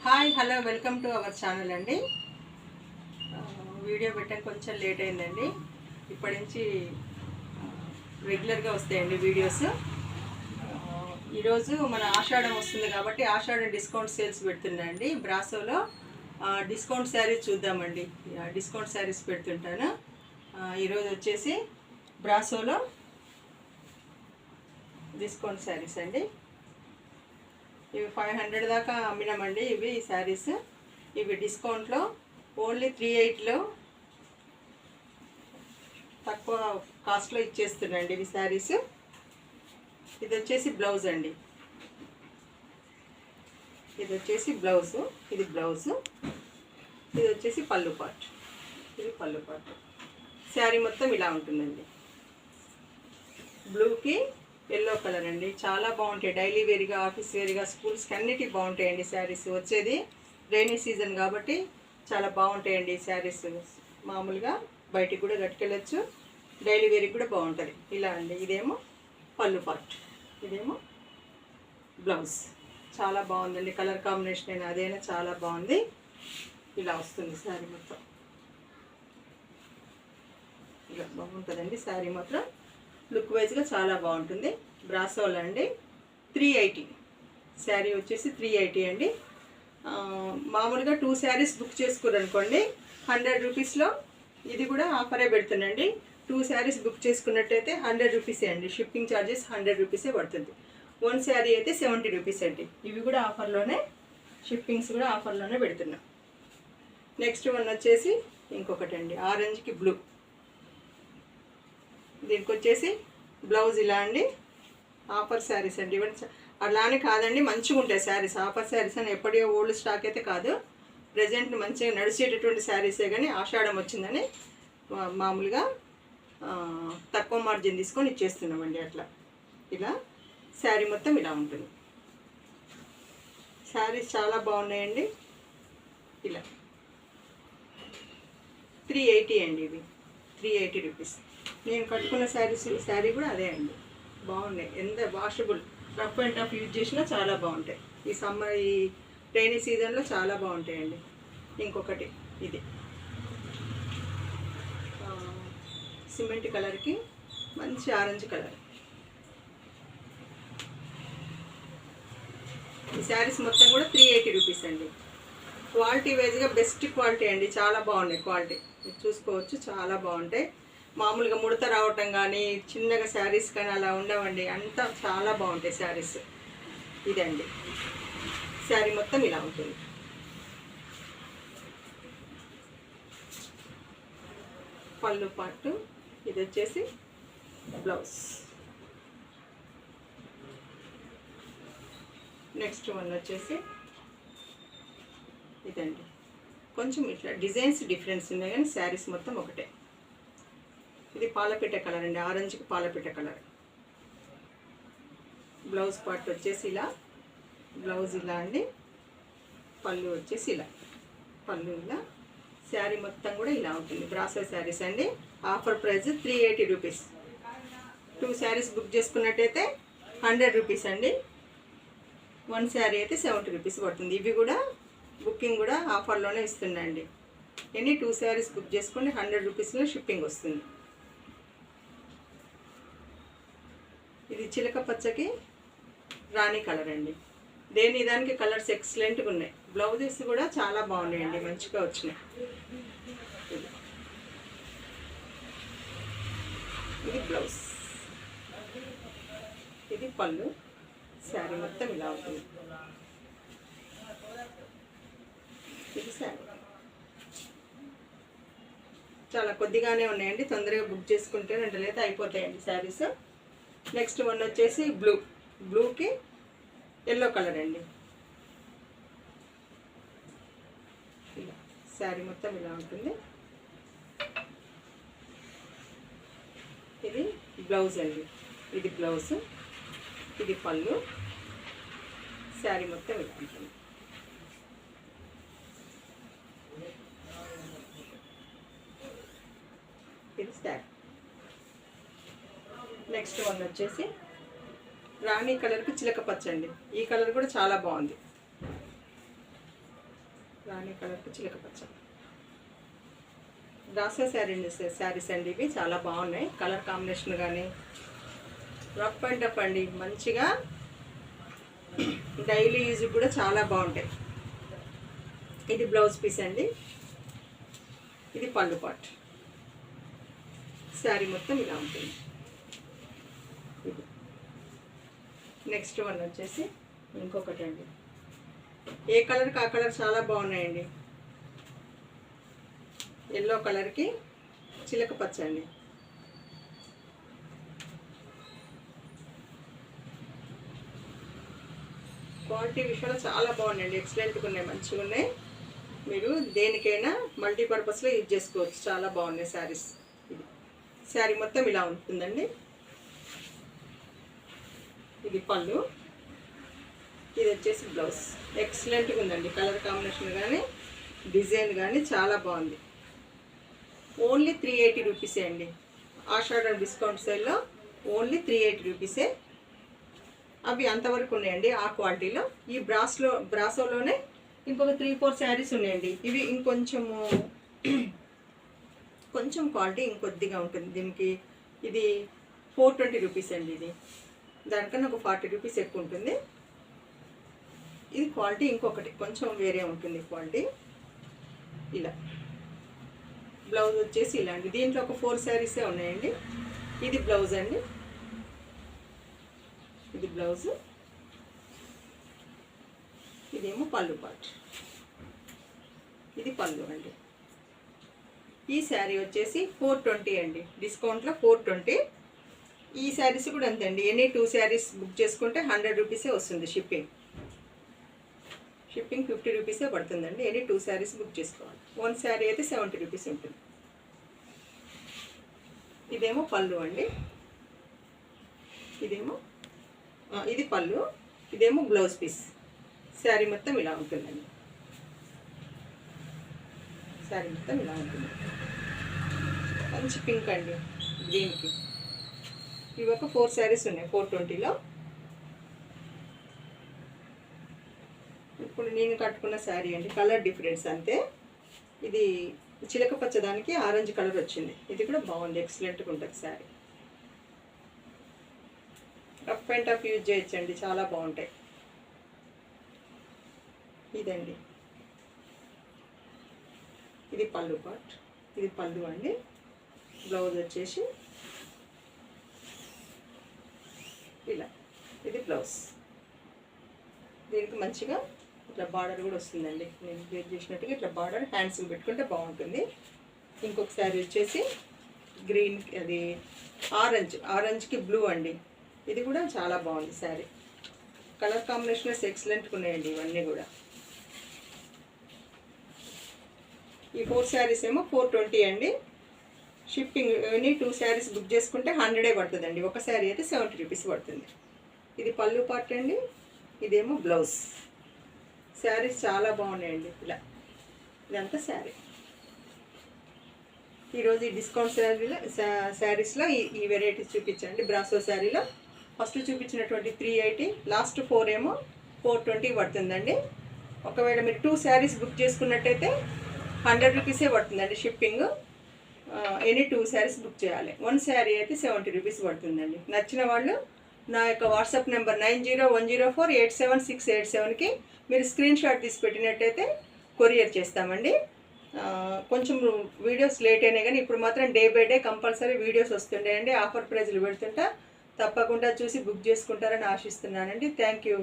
Hi hello welcome to our channel అండి. Video పెట్టడం కొంచెం లేట్ అయిందండి. ఇప్పటి నుంచి రెగ్యులర్గా వస్తాయండి వీడియోస్. ఈరోజు మన ఆషాఢం వస్తుంది కాబట్టి ఆషాఢం డిస్కౌంట్ సేల్స్ పెడుతున్నాండి. బ్రాసోలో డిస్కౌంట్ శారీస్ చూద్దామండి. డిస్కౌంట్ శారీస్ పెడుతుంటాను. ఈరోజు వచ్చేసి బ్రాసోలో డిస్కౌంట్ శారీస్ అండి. ఇవి 500 దాకా అమ్మినామండి. ఇవి శారీస్ ఇవి డిస్కౌంట్లో ఓన్లీ 380లో తక్కువ కాస్ట్లో ఇచ్చేస్తున్నాండి ఇవి శారీస్. ఇది వచ్చేసి బ్లౌజ్ అండి. ఇది వచ్చేసి బ్లౌజు, ఇది బ్లౌజు, ఇది వచ్చేసి పళ్ళు పార్ట్, ఇది పళ్ళు పార్ట్. శారీ మొత్తం ఇలా ఉంటుందండి. బ్లూకి ఎల్లో కలర్ అండి. చాలా బాగుంటాయి. డైలీ వేర్గా, ఆఫీస్ వేర్గా, స్కూల్స్కి అన్నిటికీ బాగుంటాయండి శారీస్. వచ్చేది రైనీ సీజన్ కాబట్టి చాలా బాగుంటాయండి శారీస్. మామూలుగా బయటికి కూడా కట్టుకెళ్ళచ్చు, డైలీ వేర్కి కూడా బాగుంటుంది. ఇలా అండి. ఇదేమో పళ్ళు పార్ట్, ఇదేమో బ్లౌజ్. చాలా బాగుందండి. కలర్ కాంబినేషన్ అయినా అదైనా చాలా బాగుంది. ఇలా వస్తుంది శారీ మొత్తం. ఇలా బాగుంటుందండి శారీ మాత్రం. లుక్ వైజ్గా చాలా బాగుంటుంది. బ్రాసోలో అండి. 380 శారీ వచ్చేసి 380 అండి. మామూలుగా 2 శారీస్ బుక్ చేసుకున్నారనుకోండి 100 రూపీస్లో ఇది కూడా ఆఫరే పెడుతుందండి. 2 శారీస్ బుక్ చేసుకున్నట్టయితే 100 రూపీసే అండి. షిప్పింగ్ ఛార్జెస్ 100 రూపీసే పడుతుంది. 1 శారీ అయితే 70 రూపీస్ అండి. ఇవి కూడా ఆఫర్లోనే, షిప్పింగ్స్ కూడా ఆఫర్లోనే పెడుతున్నాం. నెక్స్ట్ వన్ వచ్చేసి ఇంకొకటి అండి. ఆరెంజ్కి బ్లూ. దీనికి వచ్చేసి బ్లౌజ్ ఇలా అండి. ఆఫర్ శారీస్ అండి. ఇవన్నీ అలానే కాదండి, మంచిగా ఉంటాయి శారీస్. ఆఫర్ శారీస్ అని ఎప్పటియో ఓల్డ్ స్టాక్ అయితే కాదు. ప్రజెంట్ మంచిగా నడిచేటటువంటి శారీసే. కానీ ఆషాఢం వచ్చిందని మామూలుగా తక్కువ మార్జిన్ తీసుకొని ఇచ్చేస్తున్నామండి. అట్లా ఇలా శారీ మొత్తం ఇలా ఉంటుంది. శారీస్ చాలా బాగున్నాయండి. ఇలా 380 అండి. ఇవి 380 రూపీస్. నేను కట్టుకున్న శారీ కూడా అదే అండి. బాగున్నాయి. ఎంత washable, rough and tough use చేసినా చాలా బాగుంటాయి. ఈ సమ్మర్, ఈ రైనీ సీజన్లో చాలా బాగుంటాయండి. ఇంకొకటి ఇది సిమెంట్ కలర్కి మంచి ఆరెంజ్ కలర్. ఈ శారీస్ మొత్తం కూడా 380 రూపీస్ అండి. క్వాలిటీ వైజ్గా బెస్ట్ క్వాలిటీ అండి. చాలా బాగున్నాయి క్వాలిటీ. మీరు చూసుకోవచ్చు, చాలా బాగుంటాయి. మామూలుగా ముడత రావటం కానీ, చిన్నగా శారీస్ కానీ అలా ఉండవండి. అంతా చాలా బాగుంటాయి శారీస్. ఇదండి శారీ మొత్తం ఇలా ఉంటుంది. పళ్ళు పార్ట్, ఇది వచ్చేసి బ్లౌజ్. నెక్స్ట్ వన్ వచ్చేసి ఇదండి. కొంచెం ఇట్లా డిజైన్స్ డిఫరెన్స్ ఉన్నాయి కానీ శారీస్ మొత్తం ఒకటే. ఇది పాలపిట్ట కలర్ అండి. ఆరెంజ్కి పాలపిట్ట కలర్. బ్లౌజ్ పార్ట్ వచ్చేసి ఇలా, బ్లౌజ్ ఇలా అండి. పళ్ళు వచ్చేసి ఇలా, పళ్ళు ఇలా. శారీ మొత్తం కూడా ఇలా ఉంటుంది. బ్రాసో శారీస్ అండి. Offer price 380 rupees. 2 saris book చేసుకున్నట్టయితే 100 రూపీస్ అండి. 1 శారీ అయితే 70 రూపీస్ పడుతుంది. ఇవి కూడా బుకింగ్ కూడా ఆఫర్లోనే ఇస్తుందండి. ఎనీ 2 శారీస్ బుక్ చేసుకుంటే 100 రూపీస్లో షిప్పింగ్ వస్తుంది. ఇది చిలక పచ్చకి రాణి కలర్ అండి. దేని దానికి కలర్స్ ఎక్సలెంట్గా ఉన్నాయి. బ్లౌజెస్ కూడా చాలా బాగున్నాయండి, మంచిగా వచ్చినాయి. ఇది బ్లౌజ్, ఇది పళ్ళు. శారీ మొత్తం ఇలా ఉంటుంది. ఇది శారీ. చాలా కొద్దిగానే ఉన్నాయండి. తొందరగా బుక్ చేసుకుంటే 2 అయితే అయిపోతాయండి శారీస్. నెక్స్ట్ వన్ వచ్చేసి బ్లూ. బ్లూకి ఎల్లో కలర్ అండి. ఇలా శారీ మొత్తం ఇలా ఉంటుంది. ఇది బ్లౌజ్ అండి. ఇది బ్లౌజ్, ఇది పళ్ళు. శారీ మొత్తం ఇలా ఉంటుంది. ఇది శారీ. నెక్స్ట్ వన్ వచ్చేసి రాణి కలర్కి చిలక పచ్చండి. ఈ కలర్ కూడా చాలా బాగుంది. రాణి కలర్కి చిలక పచ్చ. బ్రాసో శారీస్ అండి ఇవి, చాలా బాగున్నాయి. కలర్ కాంబినేషన్ కానీ రఫ్ అండ్ టఫ్ అండి, మంచిగా డైలీ యూజ్ కూడా చాలా బాగుంటాయి. ఇది బ్లౌజ్ పీస్ అండి, ఇది పళ్ళు పార్ట్. శారీ మొత్తం ఇలా ఉంటుంది. నెక్స్ట్ వన్ వచ్చేసి ఇంకొకటి అండి, ఏ కలర్కి ఆ కలర్ చాలా బాగున్నాయండి. ఎల్లో కలర్కి చిలక పచ్చ అండి. క్వాలిటీ విషయంలో చాలా బాగున్నాయండి, ఎక్సలెంట్గా ఉన్నాయి, మంచిగా ఉన్నాయి. మీరు దేనికైనా మల్టీపర్పస్లో యూజ్ చేసుకోవచ్చు, చాలా బాగున్నాయి శారీస్. ఇది శారీ మొత్తం ఇలా ఉంటుందండి. ఇది పళ్ళు, ఇది వచ్చేసి బ్లౌజ్. ఎక్సలెంట్గా ఉందండి, కలర్ కాంబినేషన్ కానీ డిజైన్ కానీ చాలా బాగుంది. ఓన్లీ 380 రూపీసే అండి. ఆషాఢ డిస్కౌంట్ సేల్లో ఓన్లీ 380 రూపీసే. అవి అంతవరకు ఉన్నాయండి ఆ క్వాలిటీలో. ఈ బ్రాసోలోనే ఇంకొక 3-4 శారీస్ ఉన్నాయండి. ఇవి ఇంకొంచెము కొంచెం క్వాలిటీ ఇంకొద్దిగా ఉంటుంది దీనికి. ఇది 420 రూపీస్ అండి. ఇది దానికన్నా ఒక 40 రూపీస్ ఎక్కువ ఉంటుంది. ఇది క్వాలిటీ ఇంకొకటి కొంచెం వేరే ఉంటుంది క్వాలిటీ. ఇలా బ్లౌజ్ వచ్చేసి ఇలాంటి, దీంట్లో ఒక 4 శారీసే ఉన్నాయండి. ఇది బ్లౌజ్ అండి, ఇది బ్లౌజ్, ఇదేమో పళ్ళు పార్ట్. ఇది పళ్ళు అండి. ఈ శారీ వచ్చేసి 420 అండి, డిస్కౌంట్లో 420. ఈ శారీస్ కూడా అంతే అండి, ఎనీ 2 శారీస్ బుక్ చేసుకుంటే 100 రూపీసే వస్తుంది. షిప్పింగ్ 50 రూపీసే పడుతుందండి. ఎనీ 2 శారీస్ బుక్ చేసుకోవాలి. 1 శారీ అయితే 70 రూపీస్ ఉంటుంది. ఇదేమో పళ్ళు అండి, ఇదేమో ఇది పళ్ళు, ఇదేమో బ్లౌజ్ పీస్. శారీ మొత్తం ఇలా ఉంటుందండి. శారీ మొత్తం ఇలా ఉంటుంది. మంచి పింక్ అండి గ్రీన్కి. ఇవి ఒక 4 శారీస్ ఉన్నాయి 420లో. ఇప్పుడు నేను కట్టుకున్న శారీ అండి, కలర్ డిఫరెన్స్ అంతే. ఇది చిలక పచ్చదానికి ఆరెంజ్ కలర్ వచ్చింది. ఇది కూడా బాగుంది, ఎక్సలెంట్గా ఉంటుంది sari. Rough and tough use చేయొచ్చండి, చాలా బాగుంటాయి. ఇదండి, ఇది పళ్ళు పార్ట్, ఇది పళ్ళు అండి. బ్లౌజ్ వచ్చేసి ఇలా, ఇది బ్లౌజ్. దీనికి మంచిగా ఇట్లా బార్డర్ కూడా వస్తుందండి. నేను వేర్ చేసినట్టుగా ఇట్లా బార్డర్ హ్యాండ్స్కి పెట్టుకుంటే బాగుంటుంది. ఇంకొక శారీ వచ్చేసి గ్రీన్, అది ఆరెంజ్కి బ్లూ అండి. ఇది కూడా చాలా బాగుంది శారీ. కలర్ కాంబినేషన్స్ ఎక్సలెంట్గా ఉన్నాయండి ఇవన్నీ కూడా. ఈ 4 శారీస్ ఏమో 420 అండి. షిప్పింగ్ ఎనీ 2 శారీస్ బుక్ చేసుకుంటే 100 పడుతుందండి. ఒక శారీ అయితే 70 రూపీస్ పడుతుంది. ఇది పళ్ళు పార్ట్ అండి, ఇదేమో బ్లౌజ్. శారీస్ చాలా బాగున్నాయండి. ఇలా ఇదంతా శారీ. ఈరోజు ఈ డిస్కౌంట్ శారీస్లో ఈ వెరైటీస్ చూపించండి. బ్రాసో శారీలో ఫస్ట్ చూపించినటువంటి 380, లాస్ట్ 4 ఏమో 420 పడుతుందండి. ఒకవేళ మీరు 2 శారీస్ బుక్ చేసుకున్నట్టయితే 100 రూపీసే పడుతుందండి షిప్పింగ్. ఎనీ 2 శారీస్ బుక్ చేయాలి. 1 శారీ అయితే 70 రూపీస్ పడుతుందండి. నచ్చిన వాళ్ళు నా యొక్క వాట్సాప్ నెంబర్ 9010487687కి మీరు స్క్రీన్ షాట్ తీసి పెట్టినట్టయితే కొరియర్ చేస్తామండి. కొంచెం వీడియోస్ లేట్ అయినాయి కానీ ఇప్పుడు మాత్రం day by day compulsory videos వస్తుండేయండి. ఆఫర్ ప్రైజ్లు పెడుతుంటా, తప్పకుండా చూసి బుక్ చేసుకుంటారని ఆశిస్తున్నానండి. Thank you.